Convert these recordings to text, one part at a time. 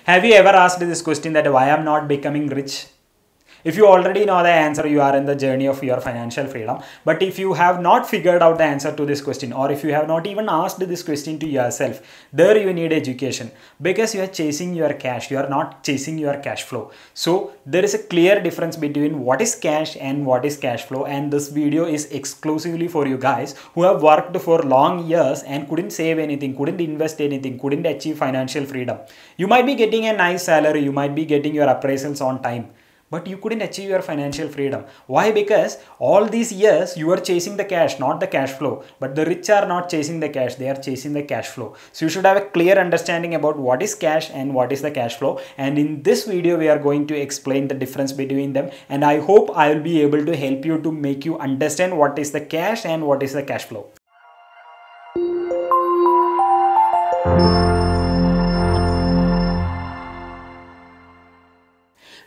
Have you ever asked this question that why I'm not becoming rich? If you already know the answer, you are in the journey of your financial freedom. But if you have not figured out the answer to this question, or if you have not even asked this question to yourself, there you need education, because you are chasing your cash. You are not chasing your cash flow. So there is a clear difference between what is cash and what is cash flow. And this video is exclusively for you guys who have worked for long years and couldn't save anything, couldn't invest anything, couldn't achieve financial freedom. You might be getting a nice salary, you might be getting your appraisals on time, but you couldn't achieve your financial freedom. Why? Because all these years you are chasing the cash, not the cash flow. But the rich are not chasing the cash, they are chasing the cash flow. So you should have a clear understanding about what is cash and what is the cash flow. And in this video, we are going to explain the difference between them. And I hope I will be able to help you to make you understand what is the cash and what is the cash flow.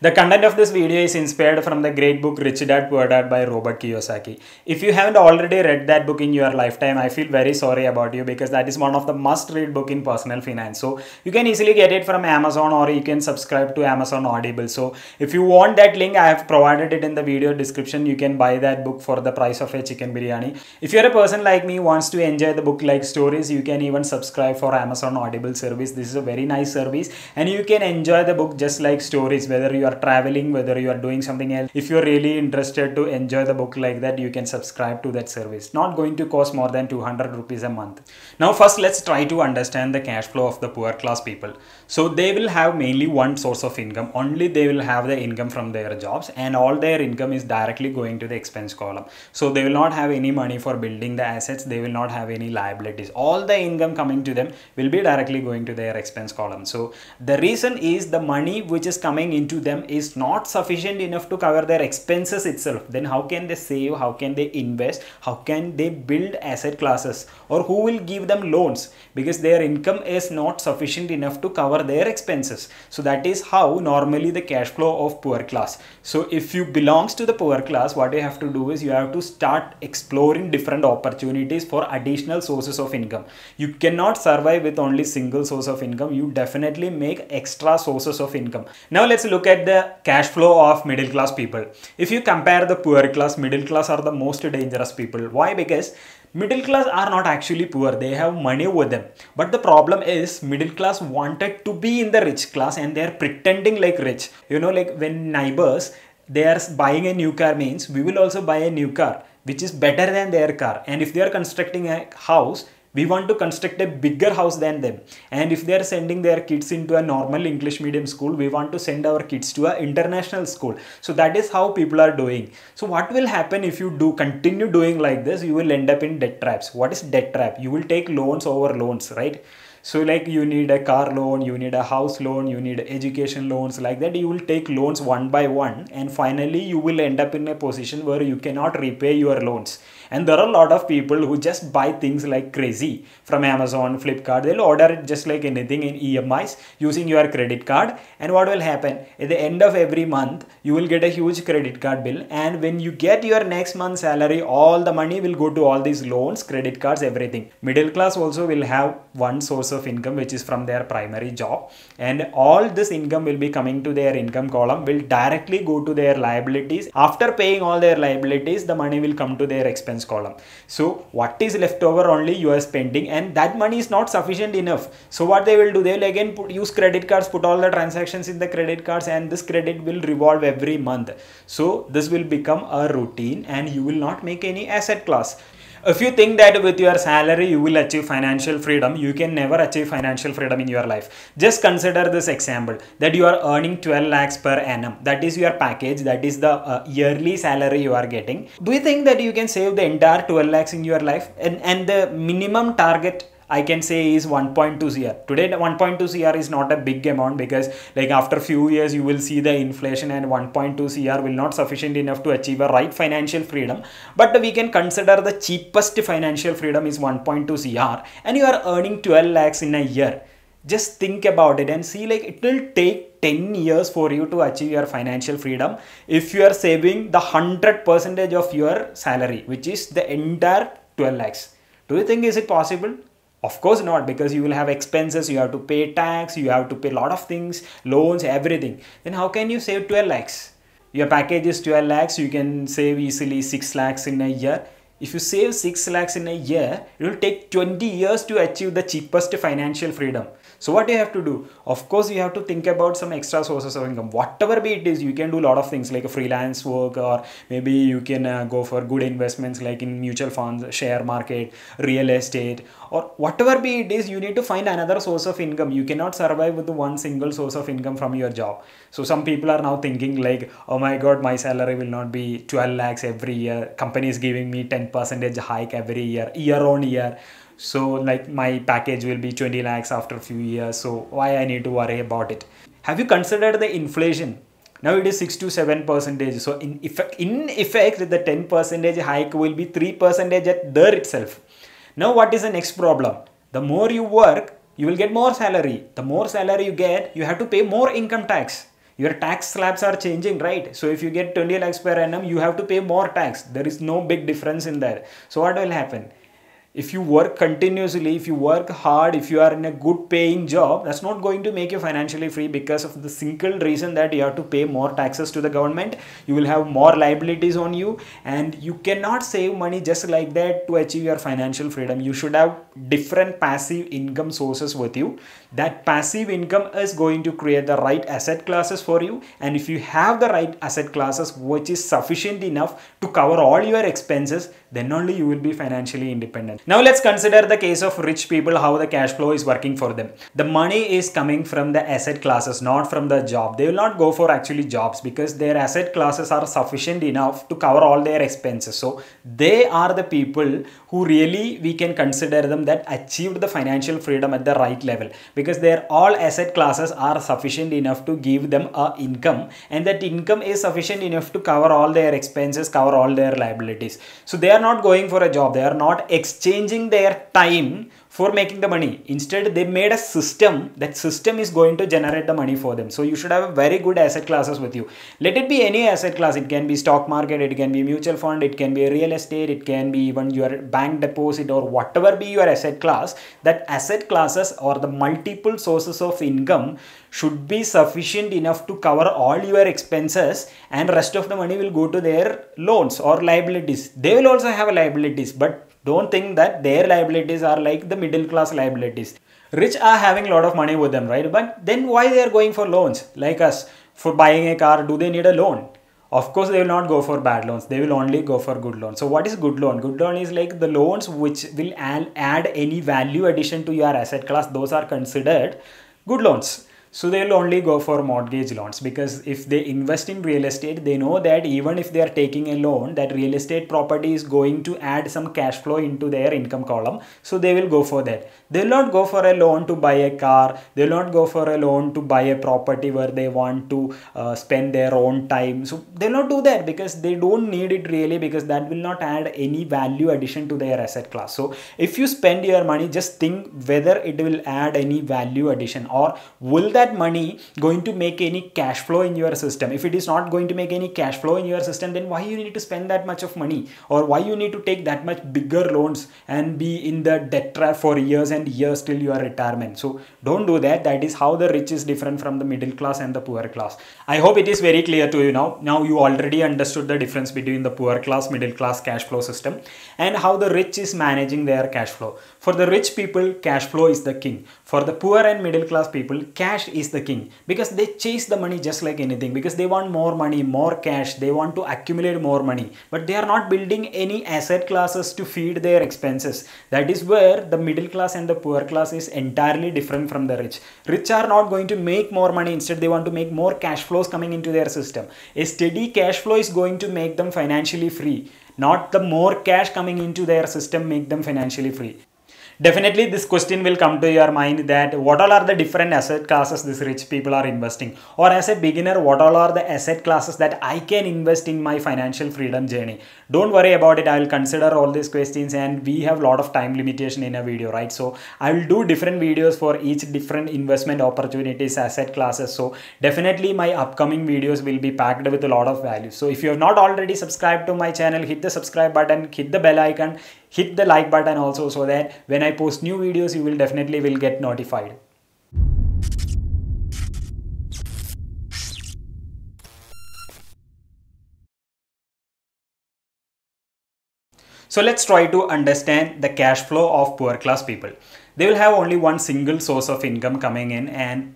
The content of this video is inspired from the great book Rich Dad Poor Dad by Robert Kiyosaki. If you haven't already read that book in your lifetime, I feel very sorry about you, because that is one of the must-read book in personal finance. So you can easily get it from Amazon, or you can subscribe to Amazon Audible. So if you want that link, I have provided it in the video description. You can buy that book for the price of a chicken biryani. If you're a person like me who wants to enjoy the book like stories, you can even subscribe for Amazon Audible service. This is a very nice service, and you can enjoy the book just like stories, whether you are traveling, whether you are doing something else. If you're really interested to enjoy the book like that, you can subscribe to that service. Not going to cost more than 200 rupees a month. Now first, let's try to understand the cash flow of the poor class people. So they will have mainly one source of income. Only they will have the income from their jobs, and all their income is directly going to the expense column. So they will not have any money for building the assets. They will not have any liabilities. All the income coming to them will be directly going to their expense column. So the reason is the money which is coming into them is not sufficient enough to cover their expenses itself. Then how can they save? How can they invest? How can they build asset classes? Or who will give them loans? Because their income is not sufficient enough to cover their expenses. So that is how normally the cash flow of poor class. So if you belongs to the poor class, what you have to do is you have to start exploring different opportunities for additional sources of income. You cannot survive with only single source of income. You definitely make extra sources of income. Now let's look at the cash flow of middle class people. If you compare the poor class, middle class are the most dangerous people. Why? Because middle class are not actually poor, they have money with them. But the problem is middle class wanted to be in the rich class, and they are pretending like rich. You know, like when neighbors, they are buying a new car, means we will also buy a new car which is better than their car. And if they are constructing a house, we want to construct a bigger house than them. And if they are sending their kids into a normal English medium school, we want to send our kids to an international school. So that is how people are doing. So what will happen if you continue doing like this? You will end up in debt traps. What is debt trap? You will take loans over loans, right? So like you need a car loan, you need a house loan, you need education loans, like that. You will take loans one by one, and finally you will end up in a position where you cannot repay your loans. And there are a lot of people who just buy things like crazy from Amazon, Flipkart. They'll order it just like anything in EMIs using your credit card. And what will happen? At the end of every month, you will get a huge credit card bill. And when you get your next month's salary, all the money will go to all these loans, credit cards, everything. Middle class also will have one source of income, which is from their primary job. And all this income will be coming to their income column, will directly go to their liabilities. After paying all their liabilities, the money will come to their expense column. So what is left over only you are spending, and that money is not sufficient enough. So what they will do, they will again use credit cards, put all the transactions in the credit cards, and this credit will revolve every month. So this will become a routine, and you will not make any asset class. If you think that with your salary you will achieve financial freedom, you can never achieve financial freedom in your life. Just consider this example, that you are earning 12 lakhs per annum. That is your package. That is the yearly salary you are getting. Do you think that you can save the entire 12 lakhs in your life? And the minimum target I can say is 1.2 CR. Today 1.2 CR is not a big amount, because like after few years you will see the inflation, and 1.2 CR will not sufficient enough to achieve a right financial freedom. But we can consider the cheapest financial freedom is 1.2 CR, and you are earning 12 lakhs in a year. Just think about it and see, like it will take 10 years for you to achieve your financial freedom if you are saving the 100% of your salary, which is the entire 12 lakhs. Do you think is it possible? Of course not, because you will have expenses, you have to pay tax, you have to pay a lot of things, loans, everything. Then how can you save 12 lakhs? Your package is 12 lakhs, you can save easily 6 lakhs in a year. If you save 6 lakhs in a year, it will take 20 years to achieve the cheapest financial freedom. So what you have to do? Of course, you have to think about some extra sources of income. Whatever be it is, you can do a lot of things like a freelance work, or maybe you can go for good investments like in mutual funds, share market, real estate, or whatever be it is, you need to find another source of income. You cannot survive with one single source of income from your job. So some people are now thinking like, oh my God, my salary will not be 12 lakhs every year. Company is giving me 10% hike every year, year on year. So like my package will be 20 lakhs after a few years. So why I need to worry about it? Have you considered the inflation? Now it is 6 to 7%. So in effect, the 10% hike will be 3% at there itself. Now what is the next problem? The more you work, you will get more salary. The more salary you get, you have to pay more income tax. Your tax slabs are changing, right? So if you get 20 lakhs per annum, you have to pay more tax. There is no big difference in that. So what will happen? If you work continuously, if you work hard, if you are in a good paying job, that's not going to make you financially free, because of the single reason that you have to pay more taxes to the government. You will have more liabilities on you, and you cannot save money just like that to achieve your financial freedom. You should have different passive income sources with you. That passive income is going to create the right asset classes for you, and if you have the right asset classes which is sufficient enough to cover all your expenses, then only you will be financially independent. Now let's consider the case of rich people, how the cash flow is working for them. The money is coming from the asset classes, not from the job. They will not go for actually jobs, because their asset classes are sufficient enough to cover all their expenses. So they are the people who really we can consider them that achieved the financial freedom at the right level, because their all asset classes are sufficient enough to give them a income, and that income is sufficient enough to cover all their expenses, cover all their liabilities. So they are not going for a job. They are not exchanging their time for making the money. Instead, they made a system. That system is going to generate the money for them. So you should have a very good asset classes with you. Let it be any asset class. It can be stock market, it can be mutual fund, it can be real estate, it can be even your bank deposit, or whatever be your asset class. That asset classes or the multiple sources of income should be sufficient enough to cover all your expenses, and rest of the money will go to their loans or liabilities. They will also have liabilities, but don't think that their liabilities are like the middle class liabilities. Rich are having a lot of money with them, right? But then why they are going for loans? Like us, for buying a car, do they need a loan? Of course, they will not go for bad loans. They will only go for good loans. So what is good loan? Good loan is like the loans which will add any value addition to your asset class. Those are considered good loans. So they will only go for mortgage loans, because if they invest in real estate, they know that even if they are taking a loan, that real estate property is going to add some cash flow into their income column. So they will go for that. They will not go for a loan to buy a car. They will not go for a loan to buy a property where they want to spend their own time. So they will not do that, because they don't need it really, because that will not add any value addition to their asset class. So if you spend your money, just think whether it will add any value addition, or will that money going to make any cash flow in your system. If it is not going to make any cash flow in your system, then why you need to spend that much of money, or why you need to take that much bigger loans and be in the debt trap for years and years till your retirement. So don't do that. That is how the rich is different from the middle class and the poor class. I hope it is very clear to you now. Now you already understood the difference between the poor class, middle class cash flow system, and how the rich is managing their cash flow. For the rich people, cash flow is the king. For the poor and middle class people, cash is the king, because they chase the money just like anything, because they want more money, more cash, they want to accumulate more money, but they are not building any asset classes to feed their expenses. That is where the middle class and the poor class is entirely different from the rich. Rich are not going to make more money. Instead, they want to make more cash flows coming into their system. A steady cash flow is going to make them financially free, not the more cash coming into their system make them financially free. Definitely this question will come to your mind, that what all are the different asset classes these rich people are investing, or as a beginner, what all are the asset classes that I can invest in my financial freedom journey. Don't worry about it. I will consider all these questions, and we have a lot of time limitation in a video, right? So I will do different videos for each different investment opportunities, asset classes. So definitely my upcoming videos will be packed with a lot of value. So if you have not already subscribed to my channel, hit the subscribe button, hit the bell icon. hit the like button also, so that when I post new videos, you will definitely will get notified. So let's try to understand the cash flow of poor class people. They will have only one single source of income coming in, and